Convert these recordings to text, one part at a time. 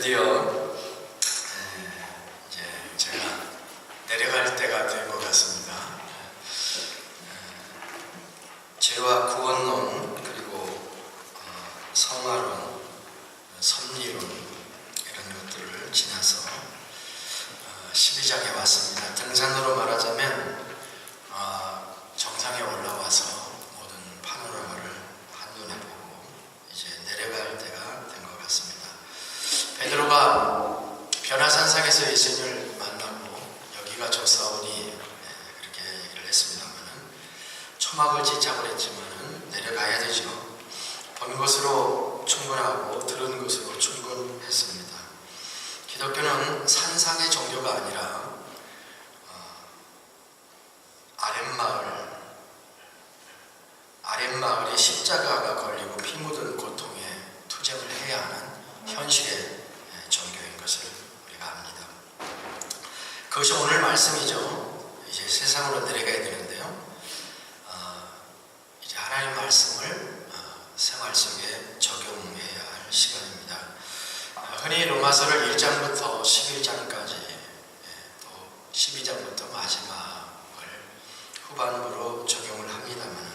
드디어 이제 제가 내려갈 때가 된 것 같습니다. 죄와 구원론, 그리고 성화론, 섭리론 이런 것들을 지나서 12장에 왔습니다. 등산으로 말하자면 정상에 올라와서 모든 파노라마를 한눈에 보고 이제 내려갈 때가 된 것 같습니다. 베드로가 변화산상에서 예수님을 만나고 여기가 좋사오니 그렇게 얘기를 했습니다만은 초막을 지착을 했지만은 내려가야 되죠. 본 것으로 충분하고 들은 것으로 충분했습니다. 기독교는 산상의 종교가 아니라 아랫마을에 십자가가 걸리고 피 묻은 고통에 투쟁을 해야 하는 현실의 종교인 것을 우리가 압니다. 그것이 오늘 말씀이죠. 이제 세상으로 내려가야 되는데요. 이제 하나님 말씀을 생활 속에 적용해야 할 시간입니다. 흔히 로마서를 1장부터 11장까지 또 12장부터 마지막을 후반부로 적용을 합니다만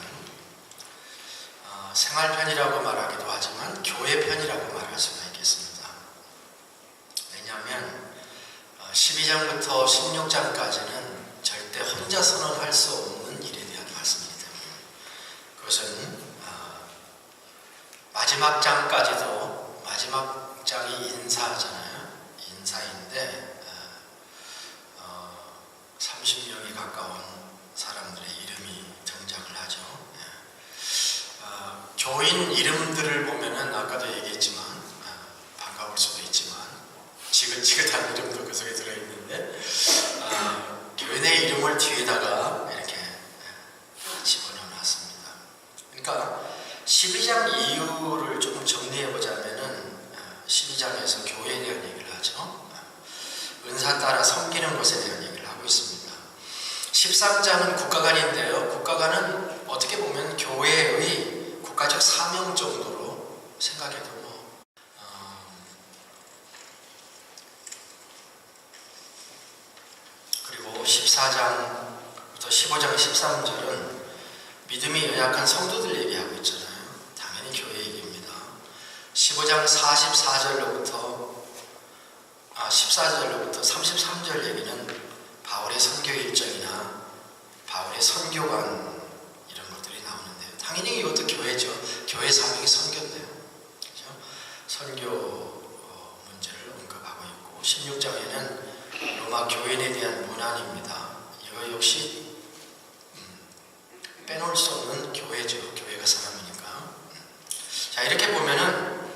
생활편이라고 말하기도 하지만 교회편이라고 말할 수가 있겠습니다. 왜냐하면 12장부터 16장까지는 절대 혼자서는 할 수 없는 일에 대한 말씀이기 때문에 그것은 마지막 장까지도 마지막 장이 인사잖아요. 인사인데 30명이 가까운 사람들의 이름이 등장을 하죠. 교인 이름들을 보면은 아까도 얘기했지만 반가울 수도 있지만 지긋지긋한 이름도 그 속에 들어있는데 교인의 이름을 뒤에다가 이렇게 집어넣어놨습니다. 그러니까 12장 이유를 조금 정리해보자면은 12장에서 교회에 대한 얘기를 하죠. 은사 따라 섬기는 것에 대한 얘기를 하고 있습니다. 13장은 국가관인데요. 국가관은 어떻게 보면 교회의 국가적 사명 정도로 생각해도 그리고 14장부터 15장 13절은 믿음이 연약한 성도들 얘기하고 있잖아요. 당연히 교회 얘기입니다. 15장 14절로부터 33절 얘기는 바울의 선교 일정이나 바울의 선교관 이런 것들이 나오는데요. 당연히 이것도 교회죠. 교회 사명이 선교인데요. 그렇죠? 선교 문제를 언급하고 있고 16장에는 로마 교인에 대한 문안입니다. 이거 역시 빼놓을 수 없는 교회죠. 교회가 사람이니까. 자, 이렇게 보면은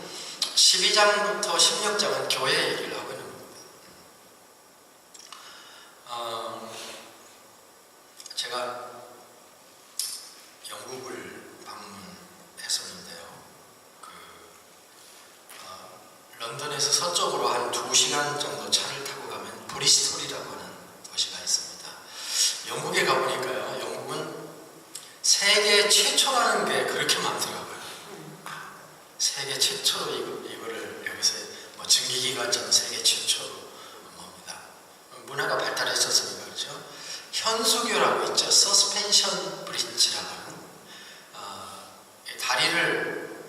12장부터 16장은 교회 얘기를 하고 있는 겁니다. 제가 영국을 방문했었는데요. 런던에서 서쪽으로 한 2시간 정도 차를 타고 가면 브리스톨이라고 하는 도시가 있습니다. 영국에 가보니까요. 영국은 세계 최초라는 게 그렇게 많더라고요. 세계 최초로 이거를 여기서 증기기관차는 세계 최초로 뭡니다. 문화가 발달했었으니까 그렇죠. 현수교라고 있죠. 서스펜션 브릿지라고 하는 다리를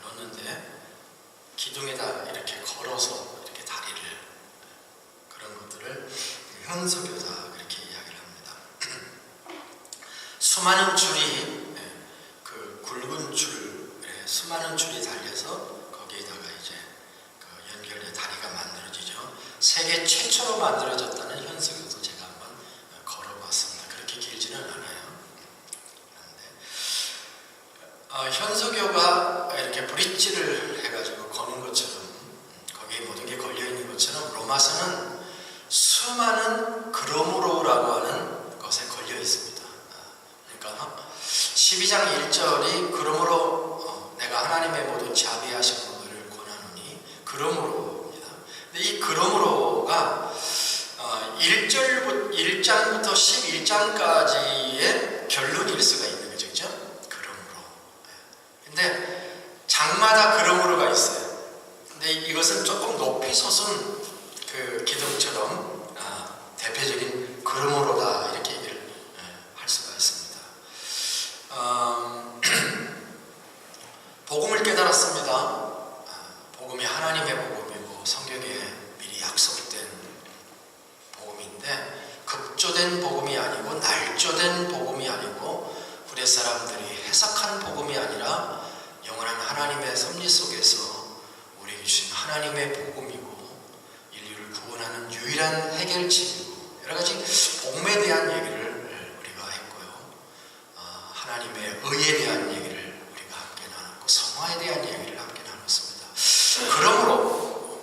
놓는데 기둥에다 이렇게 걸어서 이렇게 다리를 그런 것들을 현수교다 그렇게 이야기를 합니다. 수많은 줄이 그 굵은 수많은 줄이 달려서 거기에다가 이제 그 연결된 다리가 만들어지죠. 세계 최초로 만들어졌다는 현수교도 제가 한번 걸어봤습니다. 그렇게 길지는 않아요. 그런데 현수교가 이렇게 브릿지를 해가지고 거는 것처럼 거기에 모든 게 걸려 있는 것처럼 로마서는 수많은 그러므로라고 하는 것에 걸려 있습니다. 그러니까 12장 1절이 그러므로 내가 하나님의 모든 자비하신 것을 권하노니 그러므로입니다. 근데 이 그러므로가 1장부터 11장까지의 결론일 수가 있는 거죠. 그죠? 그러므로. 근데 장마다 그러므로가 있어요. 근데 이것은 조금 높이 솟은 그 기둥처럼 대표적인 그러므로다 이렇게 얘기를 할 수가 있습니다. 복음을 깨달았습니다. 복음이 하나님의 복음이고 성경에 미리 약속된 복음인데 급조된 복음이 아니고 날조된 복음이 아니고 후대 사람들이 해석한 복음이 아니라 영원한 하나님의 섭리 속에서 우리에게 주신 하나님의 복음이고 인류를 구원하는 유일한 해결책이고 여러 가지 복음에 대한 얘기를 우리가 했고요. 하나님의 의에 대한 얘기를 우리가 함께 나눴고 성화에 대한 얘기를 함께 나눴습니다. 그러므로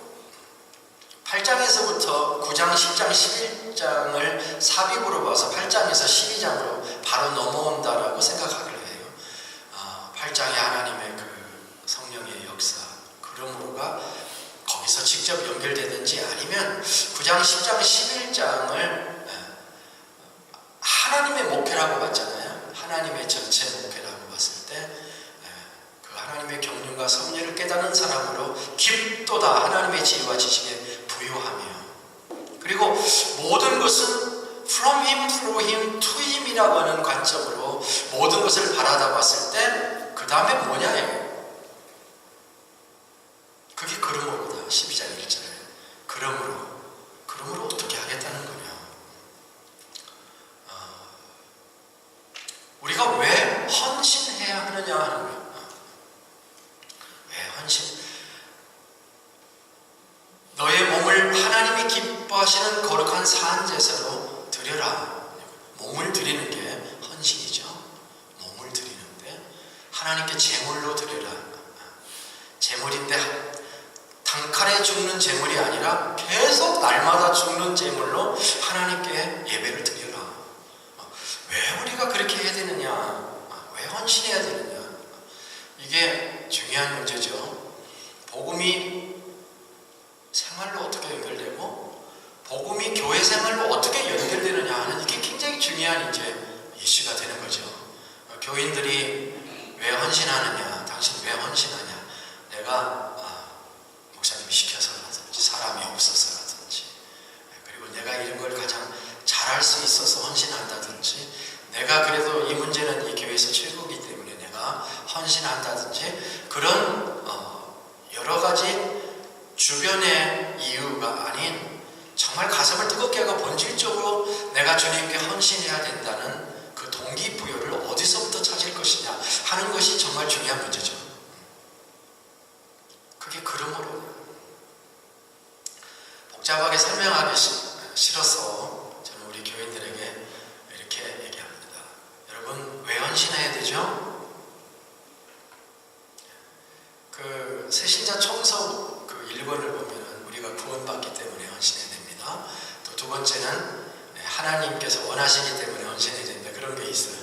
8장에서부터 9장, 10장, 11장을 삽입으로 봐서 8장에서 12장으로 바로 넘어온다라고 생각하기로 해요. 8장에 하나님의 그 성령의 역사, 그러므로가 거기서 직접 연결되든지 아니면 9장, 10장, 11장을 하나님의 목회라고 봤잖아요. 하나님의 전체 목회라고 봤을 때 그 하나님의 경륜과 섭리를 깨닫는 사람으로 깊도다 하나님의 지혜와 지식에 부유하며 그리고 모든 것은 from him, through him, to him이라고 하는 관점으로 모든 것을 바라다 봤을 때 그 다음에 뭐냐예요. 그게 그러므로다. 12장 1절에 그러므로 어떻게 하겠다는 거냐. 우리가 왜 헌신해야 하느냐 하는 거예요. 왜 헌신? 너의 몸을 하나님이 기뻐하시는 거룩한 산제사로 드려라. 몸을 드리는 게 헌신이죠. 몸을 드리는데 하나님께 제물로 드려라. 제물인데 단칼에 죽는 제물이 아니라 계속 날마다 죽는 제물로 하나님께 예배를 드려라. 왜 우리가 그렇게 해야 되느냐? 왜 헌신해야 되느냐? 이게 중요한 문제죠. 복음이 생활로 어떻게 연결되고 복음이 교회 생활로 어떻게 연결되느냐 하는 이게 굉장히 중요한 이제 이슈가 되는 거죠. 교인들이 왜 헌신하느냐? 당신 왜 헌신하냐? 내가 목사님이 시켜서라든지 사람이 없어서라든지 그리고 내가 이런 걸 가장 잘할 수 있어서 헌신한다든지 내가 그래도 이 문제는 이 교회에서 최고이기 때문에 내가 헌신한다든지 그런 여러 가지 주변의 이유가 아닌 정말 가슴을 뜨겁게 하고 본질적으로 내가 주님께 헌신해야 된다는 그 동기부여를 어디서부터 찾을 것이냐 하는 것이 정말 중요한 문제죠. 그게 그러므로 복잡하게 설명하기 싫어서 저는 우리 교인들에게 이렇게 얘기합니다. 여러분 왜 헌신해야 되죠? 그 새신자 청소 그 1권을 보면 우리가 구원받기 때문에 헌신해야 됩니다. 또 두 번째는 하나님께서 원하시기 때문에 헌신해야 된다. 그런 게 있어요.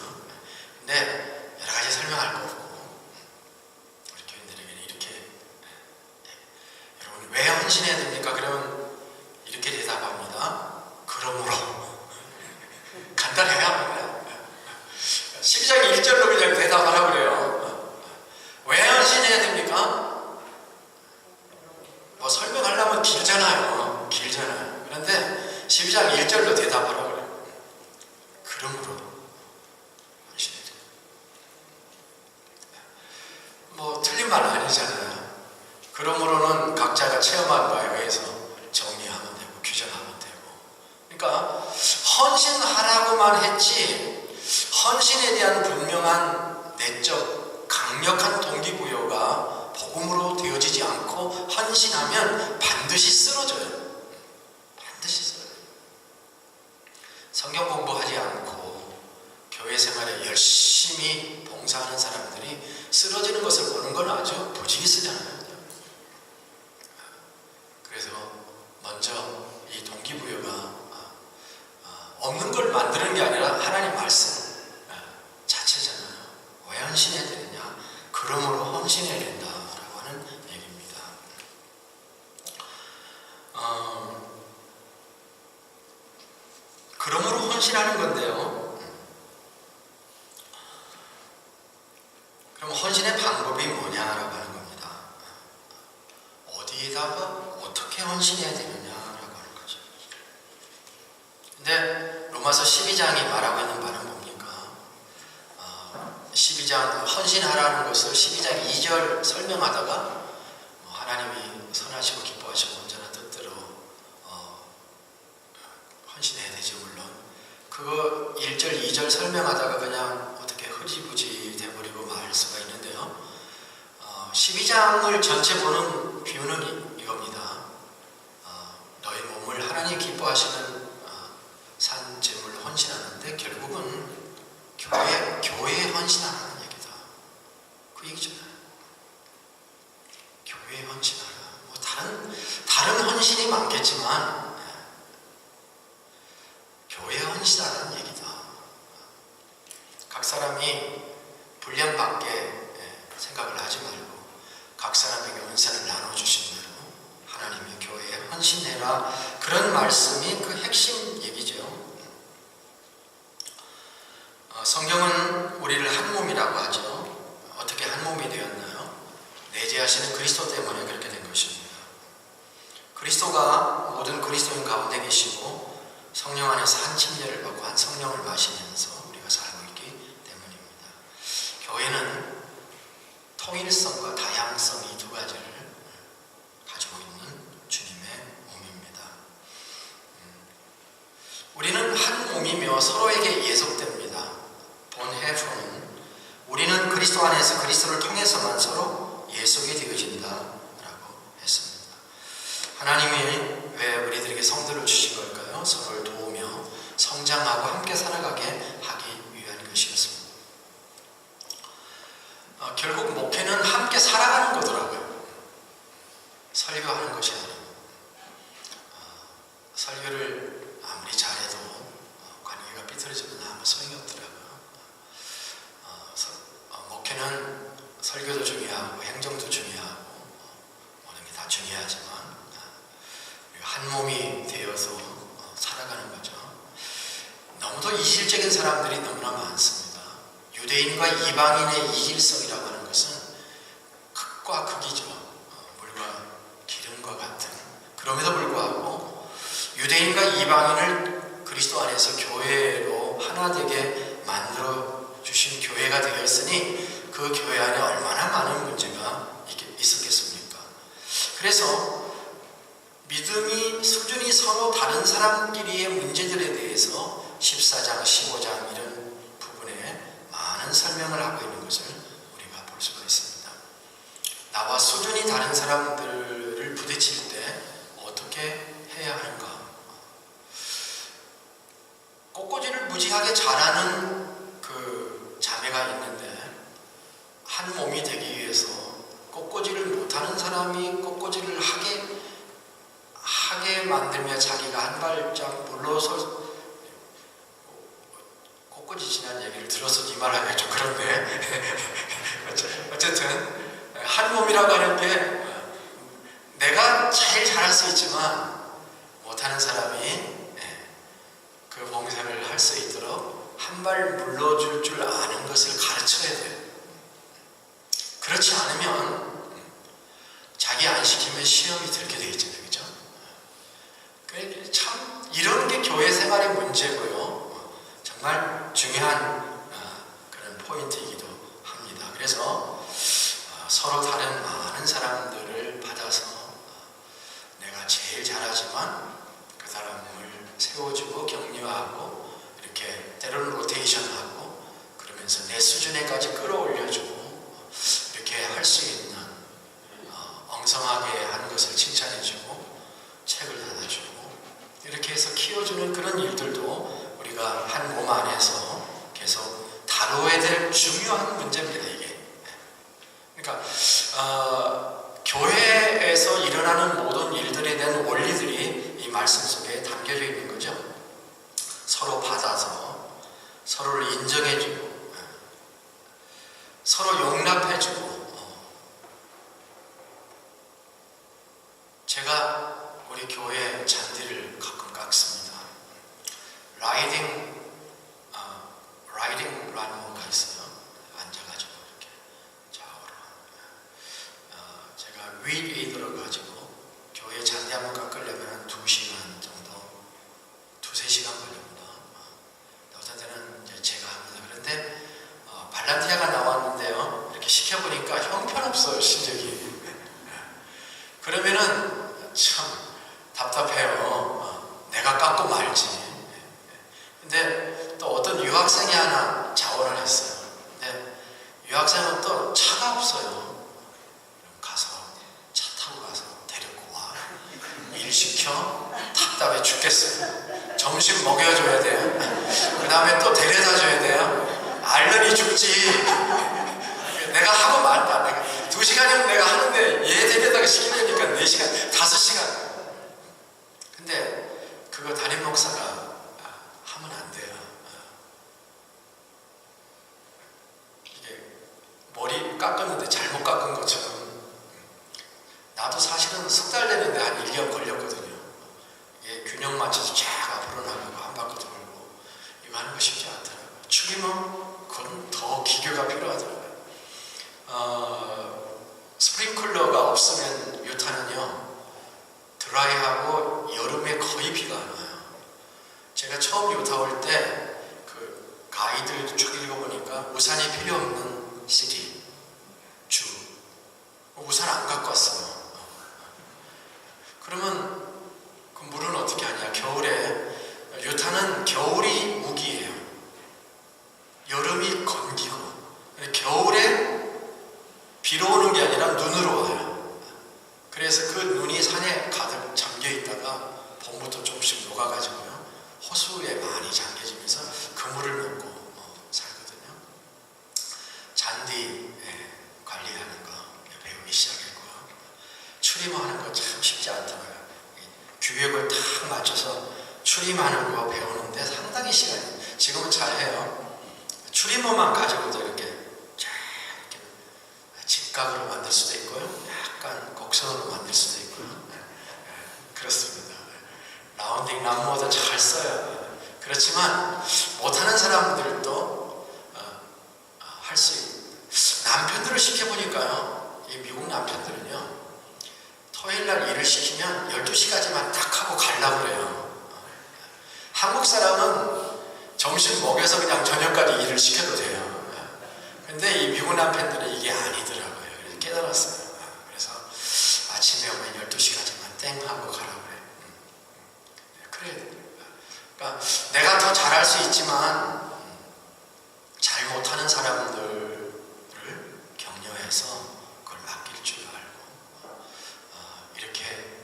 근데 여러 가지 설명할 거 없고 우리 교인들에게는 이렇게 여러분 왜 헌신해야 됩니까? 그러면 이렇게 대답합니다. 그러므로 간단해요. 12장 1절로 그냥 대답하라고 그래요. 왜 헌신해야 됩니까? 뭐 설명하려면 길잖아요. 그런데 12장 1절로 대답하라고 그래요. 그러므로 헌신해야 돼요. 뭐 틀린 말 아니잖아요. 그러므로는 각자가 체험한 바에 의해서 정리하면 되고 규정하면 되고 그러니까 헌신하라고만 했지 헌신에 대한 분명한 내적 강력한 동기부여가 복음으로 되어지지 않고 헌신하면 반드시 쓰러져요. 반드시 쓰러져요. 성경 공부하지 않고 교회 생활에 열심히 봉사하는 사람들이 쓰러지는 것을 보는 건 아주 부지기쓰잖아요. 그래서 먼저 이 동기부여가 없는 걸 만드는 게 아니라 하나님 말씀 자체잖아요. 왜 헌신해야 되느냐? 그러므로 헌신해야 된다라고 하는 얘기입니다. 그러므로 헌신하는 건데요. 그럼 헌신의 방법이 뭐냐라고 하는 겁니다. 어디에다가 어떻게 헌신 헌신해야 되느냐라고 하는 거죠. 근데 로마서 12장이 말하고 있는 바는 뭡니까? 12장 헌신하라는 것을 12장 2절 설명하다가 하나님이 선하시고 기뻐하시고 온전한 뜻대로 헌신해야 되죠. 물론 그거 1절 2절 설명하다가 그냥 어떻게 흐지부지 돼버리고 말 수가 있는데요. 12장을 전체 보는 비유는 이겁니다. 너희 몸을 하나님 기뻐하시는 산 제물로 헌신하는데 결국은 교회에 헌신하라는 얘기다. 그 얘기잖아요. 교회에 헌신하라. 뭐 다른 헌신이 많겠지만 교회에 헌신하라는 얘기다. 각 사람이 분량밖에 생각을 하지 말고 각 사람에게 은사를 나눠주신 대로 하나님이 교회에 헌신해라. 그런 말씀이 그 핵심 얘기죠. 성경은 우리를 한 몸이라고 하죠. 어떻게 한 몸이 되었나요? 내재하시는 그리스도 때문에 그렇게 된 것입니다. 그리스도가 모든 그리스도인 가운데 계시고 성령 안에서 한 침례를 받고 한 성령을 마시면서 우리가 살고 있기 때문입니다. 교회는 통일성과 다양성 이 두 가지를 가지고 있는 주님의 몸입니다. 우리는 한 몸이며 서로에게 예속됩니다. 본 헤프는 우리는 그리스도 안에서 그리스도를 통해서만 서로 예속이 되어진다라고 했습니다. 하나님이 왜 우리들에게 성도를 주신 걸까요? 서로를 도우며 성장하고 함께 살아가게 하기 위한 것이었습니다. 결국 목회는 함께 살아가는 거더라고요. 설교하는 것이 아니고 설교를 아무리 잘해도 관계가 삐뚤어지면 아무 소용이 없더라고요. 목회는 설교도 중요하고 행정도 중요하고 모든 게 다 중요하지만 한 몸이 되어서 살아가는 거죠. 너무도 이질적인 사람들이 너무나 많습니다. 유대인과 이방인의 이질성이라고 하는 것은 극과 극이죠. 물과 기름과 같은. 그럼에도 불구하고 유대인과 이방인을 그리스도 안에서 교회로 하나 되게 만들어 주신 교회가 되었으니 그 교회 안에 얼마나 많은 문제가 있었겠습니까? 그래서 믿음이 수준이 서로 다른 사람끼리의 문제들에 대해서 14장, 15장 이런 부분에 많은 설명을 하고 있는 것을 우리가 볼 수가 있습니다. 나와 수준이 다른 사람들을 부딪힐 때 어떻게 해야 하는가? 꽃꽂이를 무지하게 잘하는 그 자매가 있는데 한 몸이 되기 위해서 꽃꽂이를 못하는 사람이 꽃꽂이를 하게 만들며 자기가 한 발짝 물러서 꽃꽂이 지난 얘기를 들어서 이 말하기가 좀 그런데 어쨌든 한 몸이라고 하는 게 내가 제일 잘할 수 있지만 못하는 사람이 그 봉사를 할 수 있도록 한 발 물러줄 줄 아는 것을 가르쳐야 돼요. 그렇지 않으면 자기 안 시키면 시험이 들게 돼 있잖아요. 그죠? 참 이런 게 교회 생활의 문제고요. 정말 중요한 그런 포인트이기도 합니다. 그래서 서로 다른 많은 사람들을 받아서 내가 제일 잘하지만 그 사람을 세워주고 격려하고 이렇게 때로는 로테이션하고 그러면서 내 수준에까지 끌어올려주고 이렇게 할 수 있는 엉성하게 하는 것을 칭찬해주고 책을 닫아주고 이렇게 해서 키워주는 그런 일들도 우리가 한 몸 안에서 계속 다뤄야 될 중요한 문제입니다. 이게 그러니까 교회에서 일어나는 모든 일들에 대한 원리들이 이 말씀 속에 담겨져 있는 거죠. 서로 받아서 서로를 인정해주고 서로 용납해주고 제가 우리 교회 잔디를 가끔 깎습니다. 라이딩 란모가 있어요. 앉아가지고 이렇게 좌우로 제가 윗에 들어가지고 교회 잔디 한번 깎으려고 답답해요. 내가 깎고 말지. 근데 또 어떤 유학생이 하나 자원을 했어요. 근데 유학생은 또 차가 없어요. 가서 차 타고 가서 데리고 와. 일 시켜. 답답해 죽겠어요. 점심 먹여줘야 돼요. 그 다음에 또 데려다 줘야 돼요. 알른이 죽지. 내가 하고 말다. 내가 2시간이면 내가 하는데 얘 데려다가 시키려니까 4시간, 5시간. 근데 그거 담임 목사가 하면 안 돼요. 이게 머리 깎았는데 잘못 깎은 것처럼. 나도 사실은 6달 되는데 한 1년 걸렸거든요. 이게 균형 맞춰서 쫙 앞으로 나가고 한 바퀴 돌고 이거 하는 거 쉽지 않더라고요. 축이면 그건 더 기교가 필요하더라고요. 스프링클러가 없으면 유타는요 드라이하고 여름에 거의 비가 안 와요. 제가 처음 유타 올 때 그 가이드 쭉 읽어보니까 우산이 필요 없는 시리 주 우산 안 갖고 왔어요. 그러면 그 물은 어떻게 하냐? 겨울에 유타는 겨울이 우기예요. 여름이 건기고 겨울에 비로 오는 게 아니라 눈으로 와요. 그래서 그 눈이 산에 가득 잠겨 있다가 봄부터 조금씩 녹아가지고요 호수에 많이 잠겨지면서 그물을 놓고 살거든요. 잔디 관리하는 거 배우기 시작했고요. 추림하는 거 참 쉽지 않더라고요. 규격을 딱 맞춰서 추림하는 거 배우는데 상당히 시간이. 지금은 잘해요. 추리머만 가지고도 이렇게 직각으로 만들 수도 있고요. 약간 곡선으로 만들 수도 있고요. 그렇습니다. 라운딩 람모도 잘 써요. 그렇지만 못하는 사람들도 할 수 있어요. 남편들을 시켜보니까요. 이 미국 남편들은요. 토요일날 일을 시키면 12시까지만 딱 하고 가려고 그래요. 한국 사람은 점심 먹여서 그냥 저녁까지 일을 시켜도 돼요. 근데 이 미국 남편들은 이게 아니더라고요. 그래서 깨달았어요. 그래서 아침에 오면 12시까지만 땡 하고 가라고 그래. 그래. 그러니까 내가 더 잘할 수 있지만 잘 못하는 사람들을 격려해서 그걸 맡길 줄 알고 이렇게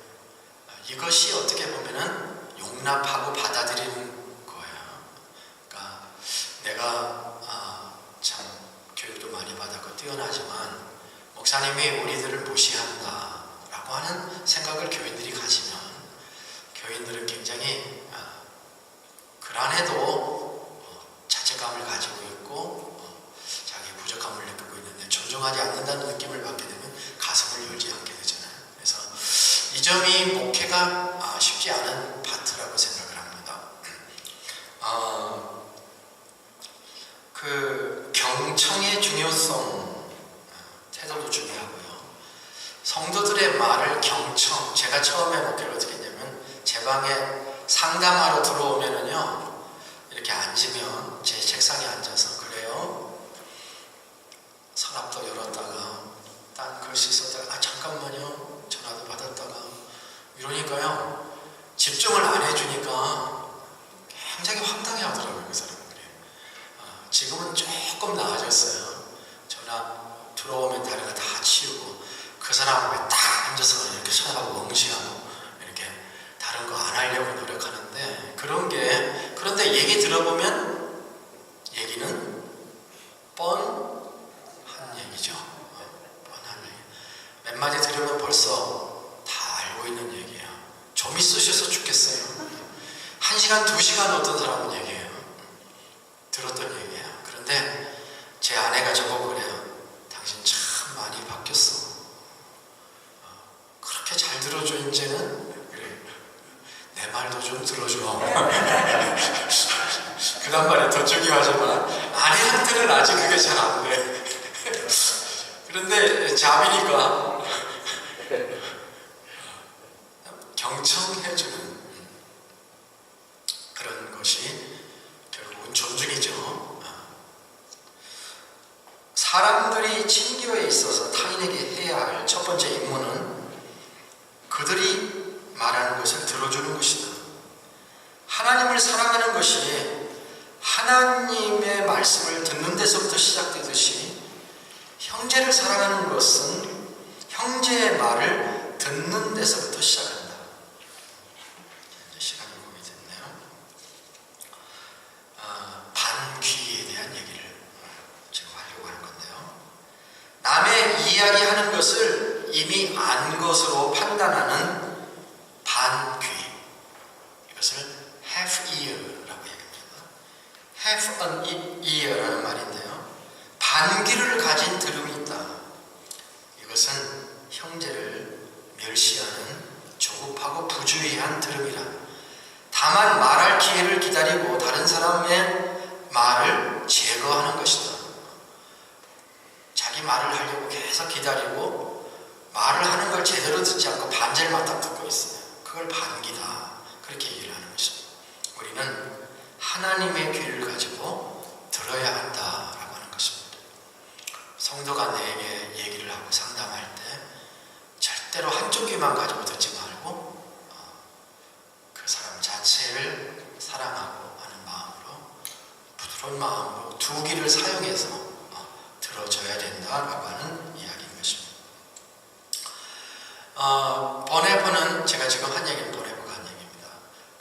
이것이 어떻게 보면은 용납하고 받아들이는 거예요. 그러니까 내가 참 교육도 많이 받았고 뛰어나지만 목사님이 우리들을 무시한다라고 하는 생각을 교인들이 가지면 교인들은 굉장히 그란해도 자책감을 가지고 있고 자기 부족함을 느끼고 있는데 존중하지 않는다는 느낌을 받게 되면 가슴을 열지 않게 되잖아요. 그래서 이 점이 목회가 쉽지 않은 파트라고 생각을 합니다. 그 경청의 중요성 태도도 중요하고요. 성도들의 말을 경청. 제가 처음에 목회를 어떻게 했냐면 제 방에 상담하러 들어오면은요 이렇게 앉으면 제 책상에 앉아서 그래요. 서랍도 열었다가 딴 글씨 썼다가 잠깐만요 전화도 받았다가 이러니까요 집중을 안 해주니까 굉장히 황당해 하더라고요. 그 사람들이. 지금은 조금 나아졌어요. 전화 들어오면 다른 거 다 치우고 그 사람 앞에 딱 앉아서 이렇게 쳐다보고 멍시하고 이렇게 다른 거 안 하려고 노력하는데 그런데 얘기 들어보면 얘기는 뻔한 얘기죠. 뻔한 얘기. 몇 마디 들으면 벌써 다 알고 있는 얘기예요. 좀 있으셔서 죽겠어요. 1시간, 2시간 어떤 사람은 얘기해요. 들었던 얘기예요. 그런데 제 아내가 저보고 그래요. 당신 참 많이 바뀌었어. 그렇게 잘 들어줘 이제는? 그래. 내 말도 좀 들어줘. 그 다음 말에 더 중요하지만 아내한테는 아직 그게 잘 안 돼. 그런데 자비니까 경청해주는 그런 것이 결국은 존중이죠. 사람들이 친교에 있어서 타인에게 해야 할 첫 번째 임무는 그들이 말하는 것을 들어주는 것이다. 하나님을 사랑하는 것이 하나님의 말씀을 듣는 데서부터 시작되듯이 형제를 사랑하는 것은 형제의 말을 듣는 데서부터 시작한다. 시간이 거의 됐네요. 반귀에 대한 얘기를 지금 하려고 하는 건데요. 남의 이야기하는 것을 이미 안 것으로 판단하는 반귀, 이것을 half ear라고 얘기합니다. half an ear라는 말인데요. 반귀를 가진 들음이 있다. 이것은 형제를 멸시하는 조급하고 부주의한 들음이라. 다만 말할 기회를 기다리고 다른 사람의 말을 제거하는 것이다. 자기 말을 하려고 계속 기다리고 말을 하는 걸 제대로 듣지 않고 반절만 딱 듣고 있어요. 그걸 반기다. 그렇게 얘기를 하는 것입니다. 우리는 하나님의 귀를 가지고 들어야 한다라고 하는 것입니다. 성도가 내게 얘기를 하고 상담할 때 절대로 한쪽 귀만 가지고 듣지 말고 그 사람 자체를 사랑하고 하는 마음으로, 부드러운 마음으로 두 귀를 사용해서 들어줘야 된다라고 하는 이야기인 것입니다. 보네포는, 제가 지금 한 얘기는 보네포가 한 얘기입니다.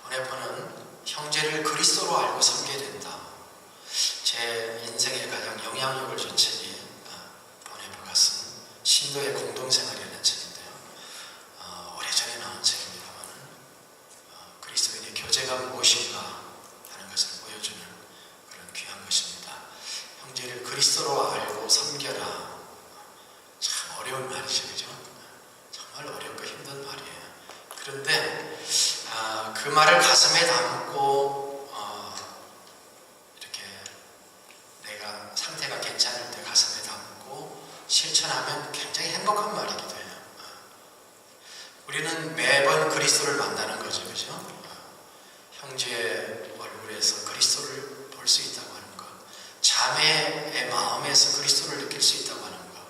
보네포는 형제를 그리스도로 알고 섬겨야 된다. 제 인생에 가장 영향력을 준 책이 보네포가 쓴 신도의 공동생활이라는 책인데요. 오래전에 나온 책입니다만 그리스도인의 교제가 무엇인가 하는 것을 보여주는 그런 귀한 것입니다. 형제를 그리스도로 알고 섬겨라. 참 어려운 말이죠, 그죠? 정말 어렵고 힘든 말이에요. 그런데 그 말을 가슴에 담고 이렇게 내가 상태가 괜찮을 때 가슴에 담고 실천하면 굉장히 행복한 말이기도 해요. 우리는 매번 그리스도를 만나는 거죠, 그죠? 형제의 얼굴에서 그리스도를 볼 수 있다고 하는 것, 자매의 마음에서 그리스도를 느낄 수 있다고 하는 것,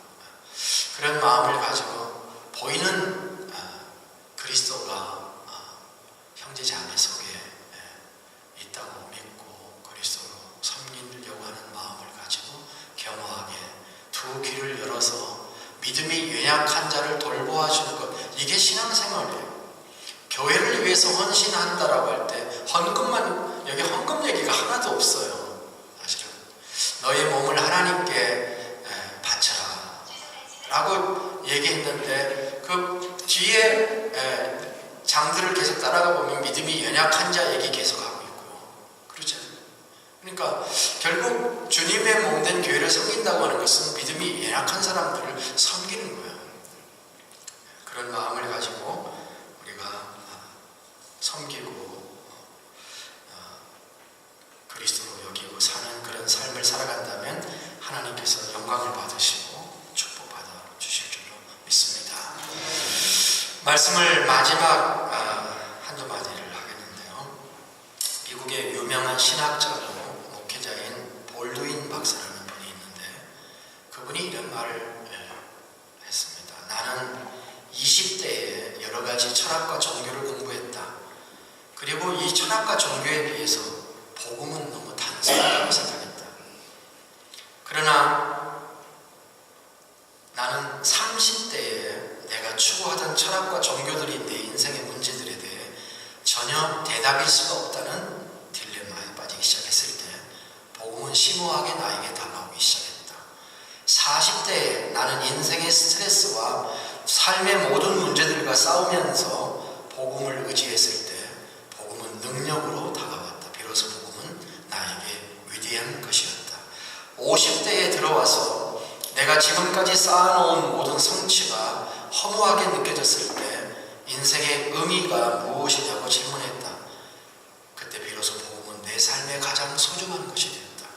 그런 마음을 가지고 보이는 그리스도가 형제 자매 속에 있다고 믿고 그리스도로 섬기려고 하는 마음을 가지고 겸허하게 두 귀를 열어서 믿음이 연약한 자를 돌보아주는 것, 이게 신앙생활이에요. 교회를 위해서 헌신한다라고 할 때 헌금만, 여기 헌금 얘기가 하나도 없어요. 사실은 너의 몸을 하나님께 바쳐라 라고 얘기했는데 그 뒤에 장들을 계속 따라가 보면 믿음이 연약한 자 얘기 계속 하고 있고요. 그렇죠? 그러니까 결국 주님의 몸된 교회를 섬긴다고 하는 것은 믿음이 연약한 사람들을 섬기는 거예요. 그런 마음을 가지고 우리가 섬기고 그리스도로 여기고 사는 그런 삶을 살아간다면 하나님께서 영광을 받으시고 축복받아 주실 줄로 믿습니다. 말씀을 마지막 한두 마디를 하겠는데요. 미국의 유명한 신학자로 목회자인 볼드윈 박사라는 분이 있는데 그분이 이런 말을 했습니다. 나는 20대에 여러 가지 철학과 종교를 공부했다. 그리고 이 철학과 종교에 비해서 복음은 너무 단순하다고 생각했다. 그러나 나는 30대에 내가 추구하던 철학과 종교들이 내 인생의 문제들에 대해 전혀 대답일 수가 없다는 딜레마에 빠지기 시작했을 때 복음은 심오하게 나에게 다가오기 시작했다. 40대에 나는 인생의 스트레스와 삶의 모든 문제들과 싸우면서 복음을 의지했을 때 복음은 능력으로 다가왔다. 비로소 복음은 나에게 위대한 것이었다. 50대에 들어와서 내가 지금까지 쌓아놓은 모든 성취가 허무하게 느껴졌을 때 인생의 의미가 무엇이냐고 질문했다. 그때 비로소 복음은 내 삶의 가장 소중한 것이 되었다.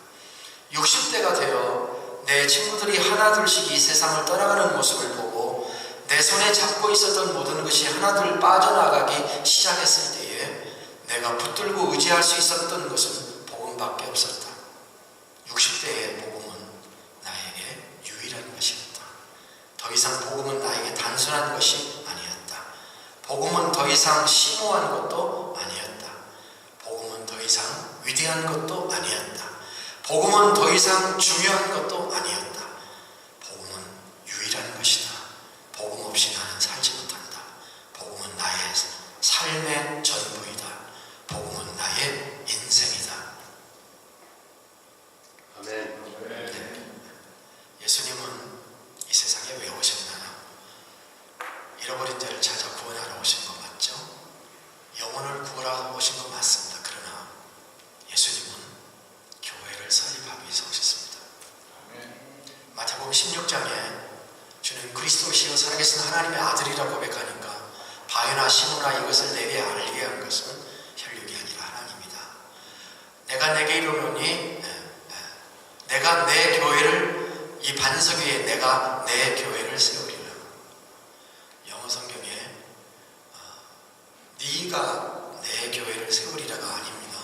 60대가 되어 내 친구들이 하나둘씩 이 세상을 떠나가는 모습을 보고 내 손에 잡고 있었던 모든 것이 하나둘 빠져나가기 시작했을 때에 내가 붙들고 의지할 수 있었던 것은 복음밖에 없었다. 60대의 복음은 나에게 유일한 것이었다. 더 이상 복음은 나에게 단순한 것이 아니었다. 복음은 더 이상 심오한 것도 아니었다. 복음은 더 이상 위대한 것도 아니었다. 복음은 더 이상 중요한 것도 아니었다. 복음은 유일한 것이다. 복음 없이 나는 살지 못한다. 복음은 나의 삶의 전부이다. 복음은 나의 인생이다. 아멘. 네. 예수님은 이 세상에 왜 오셨나요? 잃어버린 자를 찾아 구원하러 오신 거 맞죠? 영혼을 구하러 오신 거 맞습니다. 그러나 예수님은 교회를 설립하기 위해서 오셨습니다. 마태복음 16장에 주는 그리스도시요 살아계신 하나님의 아들이라고 고백하니까 바요나 시므나 이것을 내게 알게 한 것은 혈육이 아니라 하나님이다. 내가 내게 이르노니 내가 내 교회를 이 반석 위에 내가 내 교회를 세우리라. 영어 성경에 네가 내 교회를 세우리라가 아닙니다.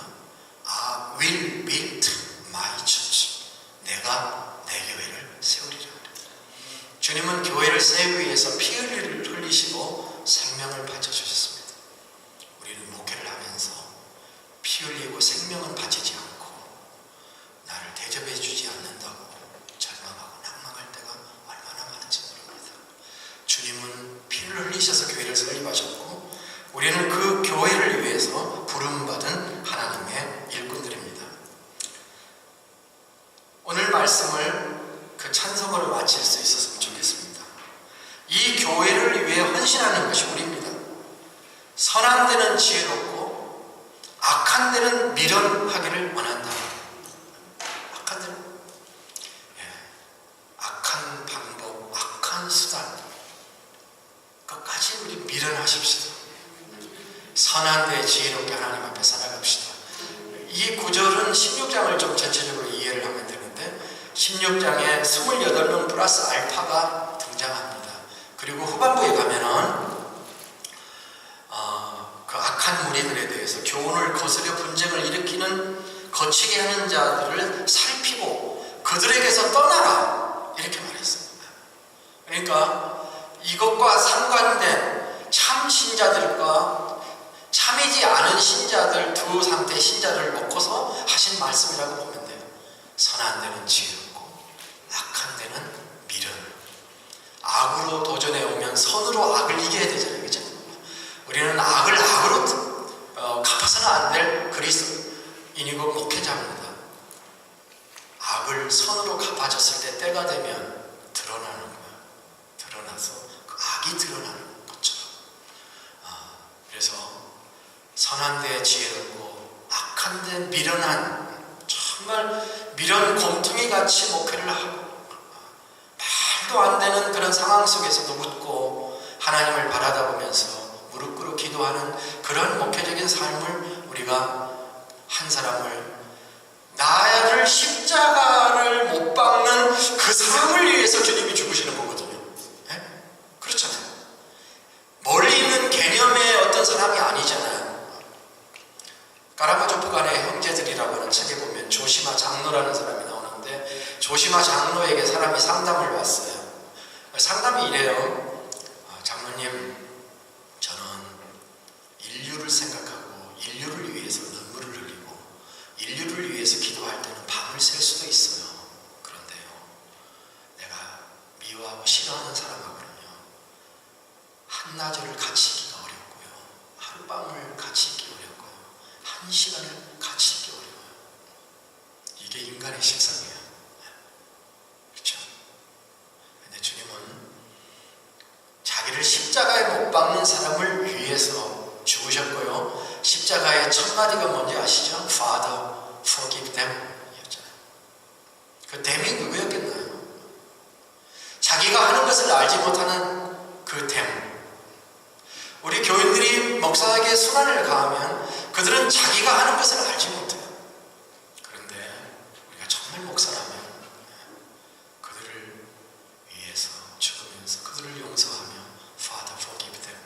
I will build my church. 내가 내 교회를 세우리라. 주님은 교회를 세우기 위해서 피 흘리시고 생명을 바쳐주셨습니다. 우리는 목회를 하면서 피 흘리고 생명은 바치지 않고 나를 대접해 주지 않는다고 절망하고 낭망할 때가 얼마나 많은지 모릅니다. 주님은 피를 흘리셔서 교회를 설립하셨고 우리는 그 교회를 위해서 부름받은 하나님의 일꾼들입니다. 오늘 말씀을 그 찬송으로 마칠 수 있었으면 좋겠습니다. 이 교회를 위해 헌신하는 것이 우리입니다. 선한 데는 지혜롭고 악한 데는 미련하기를 원한다. 악한 데는 악한 방법, 악한 수단 끝까지 우리 미련하십시다. 선한 데 지혜롭게 하나님 앞에 살아갑시다. 이 구절은 16장을 좀 전체적으로 이해를 하면 되는데 16장에 28명 플러스 알파가 등장합니다. 그리고 후반부에 가면은 그 악한 무리들에 대해서 교훈을 거스려 분쟁을 일으키는 거치게 하는 자들을 살피고 그들에게서 떠나라 이렇게 말했습니다. 그러니까 이것과 상관된 참 신자들과 참이지 않은 신자들 두 상태의 신자를 놓고서 하신 말씀이라고 보면 돼요. 선한 데는 지혜롭고 악한 데는 미련. 악으로 도전해 오면 선으로 악을 이겨야 되잖아요. 그렇죠? 우리는 악을 악으로 갚아서는 안 될 그리스도인이고 목회자입니다. 악을 선으로 갚아줬을 때 때가 되면 드러나는 거야. 드러나서 그 악이 드러나는 것처럼. 그래서 선한 데 지혜롭고 악한 데 미련한 정말 미련 곰퉁이 같이 목회를 하고 말도 안 되는 그런 상황 속에서도 묻고 하나님을 바라다보면서 무릎 꿇고 기도하는 그런 목회적인 삶을 우리가 한 사람을 나를 십자가를 못 박는 그 사람을 위해서 주님이 죽으시는 거거든요. 네? 그렇잖아요. 멀리 있는 개념의 어떤 사람이 아니잖아요. 까라마조프간의 형제들이라고 하는 책에 보면 조시마 장로라는 사람이 나오는데 조시마 장로에게 사람이 상담을 왔어요. 상담이 이래요. 장로님, 저는 인류를 생각하고 인류를 위해서 눈물을 흘리고 인류를 위해서 기도할 때는 밤을 샐 수도 있어요. 그런데요, 내가 미워하고 싫어하는 사람하고는요 한나절을 같이 있기가 어렵고요, 하룻밤을 같이 있기 어렵고요, 한 시간을 같이 있기 어려워요. 이게 인간의 식상이에요. 그렇죠? 근데 주님은 자기를 십자가에 못 박는 사람을 위해서 죽으셨고요. 십자가의 첫 마디가 뭔지 아시죠? Father, forgive them 였잖아요. 그 them이 누구였겠나요? 자기가 하는 것을 알지 못하는 그 them. 우리 교인들이 목사에게 순환을 가하면 그들은 자기가 하는 것을 알지 못해요. 그런데 우리가 정말 목사라면 그들을 위해서 죽으면서 그들을 용서하며 Father, forgive them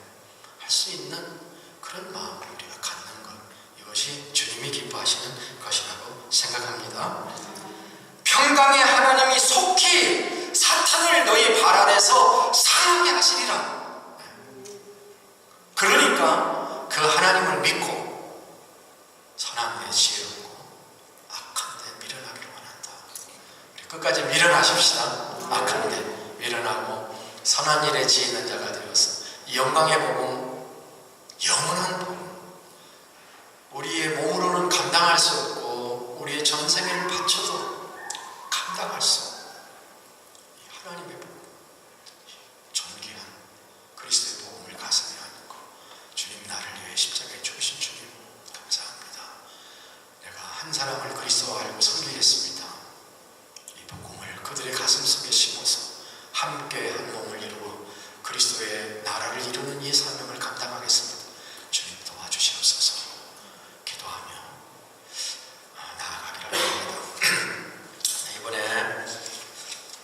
할 수 있는 그런 마음을 우리가 갖는 것, 이것이 주님이 기뻐하시는 것이라고 생각합니다. 평강의 하나님이 속히 사탄을 너희 발 아래서 상하게 하시리라. 그를 하나님을 믿고 선한 일에 지혜롭고 악한 데 미련하기를 원한다. 우리 끝까지 미련하십시다. 악한 데 미련하고 선한 일에 지혜있는 자가 되어서 이 영광의 복음, 영원한 복음, 우리의 몸으로는 감당할 수 없고 우리의 전생을 바쳐도 감당할 수 없고 하나님의 복음, 존귀한 그리스도의 복음을 가슴에 안고 주님 나를 위해 십자가에 죽으신 주님 감사합니다. 내가 한 사람을 그리스도와 알고 섬기겠습니다. 이 복음을 그들의 가슴 속에 심어서 함께 한 몸을 이루고 그리스도의 나라를 이루는 이 사명을 감당하겠습니다. 주님 도와주시옵소서. 기도하며 나아가기를 합니다. 이번에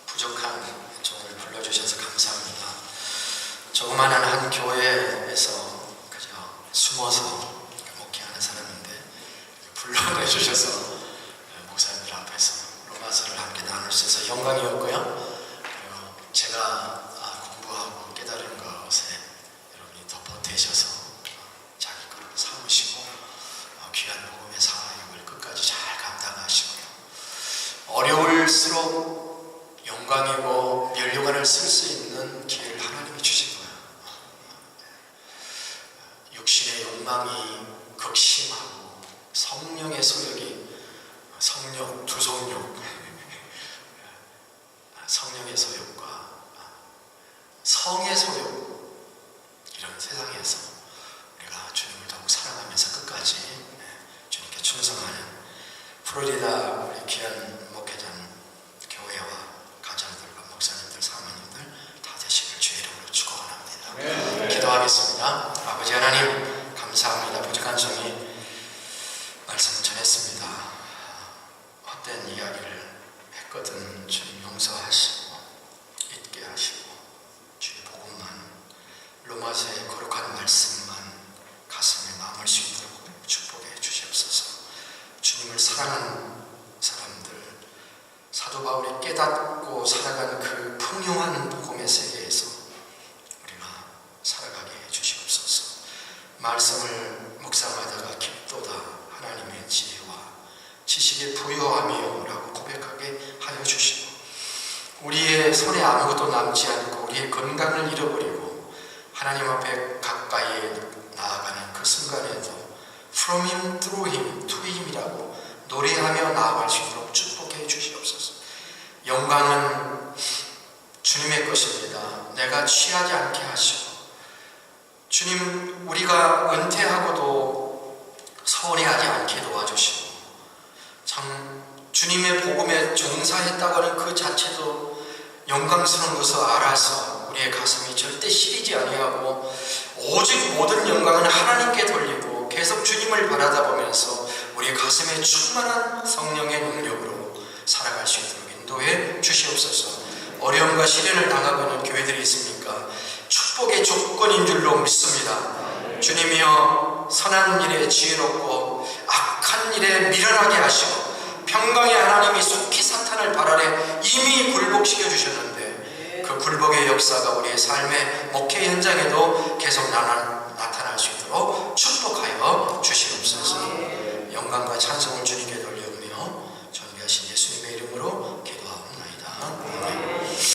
부족한 종을 불러주셔서 감사합니다. 조그마한 한 교회에서 그저 숨어서 목회하는 사람인데 불러내주셔서 목사님들 앞에서 로마서를 함께 나눌 수 있어서 영광이었고요. 그리고 제가 공부하고 깨달은 것에 여러분이 더 보태셔서 자기 거로 삼으시고 귀한 복음의 사역을 끝까지 잘 감당하시고요. 어려울수록 영광이고 면류관을 쓸 수 있는 기회를 하나님이 주신 거예요. 육신의 욕망이 극심하고 성령의 소욕이 성욕, 두성욕, 성령의 소욕과 성의 소욕, 이런 세상에서 우리가 주님을 더욱 사랑하면서 끝까지 주님께 충성하는 플로리다 우리 귀한 목회장 교회와 가정들과 목사님들, 사모님들 다 되시길 주의 이름으로 축원합니다. 기도하겠습니다. 아버지 하나님 감사합니다. 부족한 종이 말씀 전했습니다. 헛된 이야기를 했거든 주님 용서하시고 잊게 하시고 주의 복음만, 로마서의 거룩한 말씀만 가슴에 남을 수 있도록 축복해 주시옵소서. 주님을 사랑하는 사람들, 사도 바울이 깨닫고 살아가는 그 풍요한 복음의 세계에서 우리가 살아가게 해 주시옵소서. 말씀을 묵상하다가 깊도다 하나님의 지혜와 지식의 부요함이요 라고 고백하게 하여 주시고, 우리의 손에 아무것도 남지 않고 우리의 건강을 잃어버리고 하나님 앞에 가까이 나아가는 그 순간에도 From Him, Through Him, To Him이라고 노래하며 나아갈 수 있도록 축복해 주시옵소서. 영광은 주님의 것입니다. 내가 취하지 않게 하시고, 주님 우리가 은퇴하고도 서운해하지 않게 도와주시고, 참 주님의 복음에 종사했다고 하는 그 자체도 영광스러운 것을 알아서 우리의 가슴이 절대 시리지 아니하고 오직 모든 영광은 하나님께 돌리고 계속 주님을 바라다 보면서 우리의 가슴에 충만한 성령의 능력으로 살아갈 수 있도록 인도해 주시옵소서. 어려움과 시련을 당하고 있는 교회들이 있습니까? 축복의 조건인 줄로 믿습니다. 주님이여 선한 일에 지혜롭고 악한 일에 미련하게 하시고 평강의 하나님이 속히 사탄을 발 아래 이미 굴복시켜 주셨는데 그 굴복의 역사가 우리의 삶의 목회 현장에도 계속 나타날 수 있도록 축복